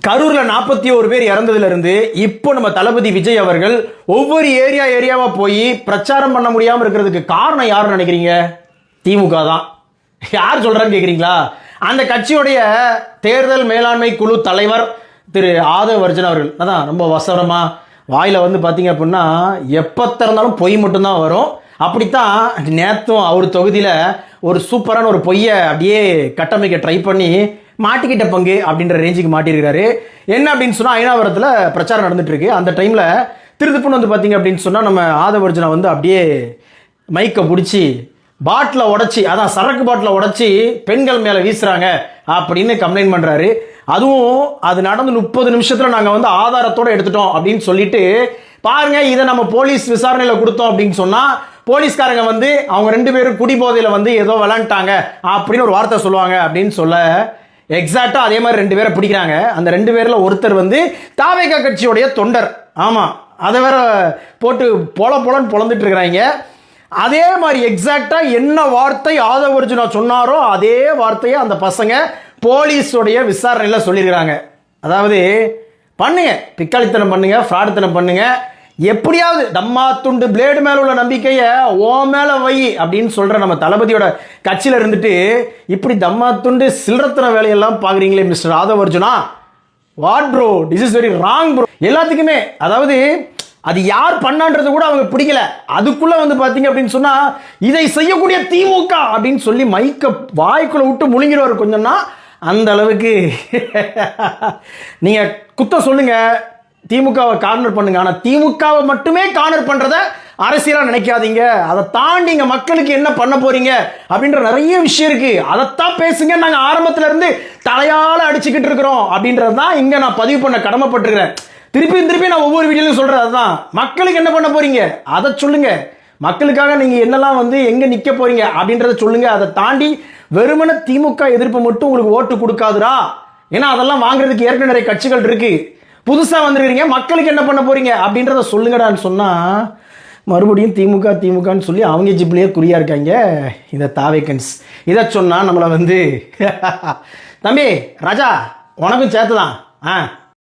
கரூர்ல 41 பேர் இறந்ததுல இருந்து இப்போ நம்ம தளபதி விஜய் அவர்கள் ஒவ்வொரு ஏரியாவா போய் பிரச்சாரம் பண்ண முடியாம இருக்கிறதுக்கு காரணம் யாருன்னு நினைக்கிறீங்க? திமுக தான். யார் சொல்றான்னு கேக்குறீங்களா? அந்த கட்சியுடைய தேர்தல் மேலாண்மை குழு தலைவர் திரு ஆதவ் அர்ஜுன் அவர்கள் அதான் ரொம்ப வசரமா வாயில வந்து பாத்தீங்க அப்படின்னா எப்ப திறந்தாலும் பொய் மட்டும்தான் வரும். அப்படித்தான் நேத்தும் அவர் தொகுதியில ஒரு சூப்பரான ஒரு பொய்யை அப்படியே கட்டமைக்க ட்ரை பண்ணி மாட்டிக்கிட்ட பங்கு அப்படின்ற ரேஞ்சுக்கு மாட்டிருக்காரு. என்ன அப்படின்னு சொன்னா ஐநாவரத்தில் பிரச்சாரம் நடந்துட்டு இருக்கு. அந்த டைம்ல திருப்புன்னு வந்து பாத்தீங்க அப்படின்னு சொன்னா நம்ம ஆதவர்ஜனை வந்து அப்படியே மைக்கை பிடிச்சி பாட்டில உடைச்சி அதான் சரக்கு பாட்டில உடைச்சி பெண்கள் மேல வீசுறாங்க அப்படின்னு கம்ப்ளைண்ட் பண்றாரு. அதுவும் அது நடந்து 30 நிமிஷத்துல நாங்க வந்து ஆதாரத்தோட எடுத்துட்டோம் அப்படின்னு சொல்லிட்டு பாருங்க இதை நம்ம போலீஸ் விசாரணையில கொடுத்தோம் அப்படின்னு சொன்னா போலீஸ்காரங்க வந்து அவங்க 2 பேரும் குடிபோதையில வந்து ஏதோ விளையாண்டாங்க அப்படின்னு ஒரு வார்த்தை சொல்லுவாங்க அப்படின்னு சொல்ல எக்ஸாக்டா அதே மாதிரி 2 பேரை பிடிக்கிறாங்க. அந்த 2 பேர்ல ஒருத்தர் வந்து தாவேகா கட்சியுடைய தொண்டர். ஆமா, அதை வேற போட்டு பொலன்னு பொழந்துட்டு இருக்கிறாங்க. அதே மாதிரி எக்ஸாக்டா என்ன வார்த்தை ஆதவ் அர்ஜுனா சொன்னாரோ அதே வார்த்தையை அந்த பசங்க போலீஸோடைய விசாரணையில சொல்லியிருக்கிறாங்க. அதாவது பண்ணுங்க, பிக்காளித்தனம் பண்ணுங்க, ஃப்ராடுத்தனம் பண்ணுங்க, எப்படியாவது தம்மா துண்டு பிளேடு மேல உள்ள நம்பிக்கையை ஓ மேல வை அப்படின்னு சொல்ற நம்ம தளபதியோட கட்சியில இருந்துட்டு இப்படி தம்மா துண்டு சில்லறத்தன வேலையெல்லாம் பாக்குறீங்களே mister Aadhav Arjuna, what bro, this is very wrong bro. எல்லாத்துக்குமே அதாவது அது யார் பண்ணான்றது கூட அவங்க பிடிக்கல. அதுக்குள்ள வந்து பாத்தீங்க அப்படின்னு சொன்னா இதை செய்யக்கூடிய திமுக அப்படின்னு சொல்லி மைக்க வாய்க்குள்ள விட்டு முழுங்கிடுவார் கொஞ்சம்னா அந்த அளவுக்கு. நீங்க குத்த சொல்லுங்க, திமுகவை கார்னர் பண்ணுங்க, ஆனா திமுகவை மட்டுமே கார்னர் பண்றத அரசியலா நினைக்காதீங்க. அதை தாண்டி இங்க மக்களுக்கு என்ன பண்ண போறீங்க அப்படின்ற நிறைய விஷயம் இருக்கு. அதைத்தான் பேசுங்க. நாங்க ஆரம்பத்துல இருந்து தலையால அடிச்சுக்கிட்டு இருக்கிறோம் அப்படின்றதான் இங்க நான் பதிவு பண்ண கடமைப்பட்டிருக்கிறேன். திருப்பி நான் ஒவ்வொரு வீடியோலையும் சொல்றேன். அதுதான் மக்களுக்கு என்ன பண்ண போறீங்க அதை சொல்லுங்க. மக்களுக்காக நீங்க என்னெல்லாம் வந்து எங்க நிக்க போறீங்க அப்படின்றத சொல்லுங்க. அதை தாண்டி வெறுமன திமுக எதிர்ப்பு மட்டும் உங்களுக்கு ஓட்டு கொடுக்காதுரா. ஏன்னா அதெல்லாம் வாங்குறதுக்கு ஏற்கனவே நிறைய கட்சிகள் இருக்கு. புதுசா வந்துருக்கீங்க, மக்களுக்கு என்ன பண்ண போறீங்க அப்படின்றத சொல்லுங்கடான்னு சொன்னா மறுபடியும் திமுகன்னு சொல்லி அவங்க ஜிப்லயே குறியா இருக்காங்க இந்த தாவேக்கன்ஸ். இதை சொன்னா நம்மளை வந்து தம்பி ராஜா உனக்கும் சேர்த்துதான்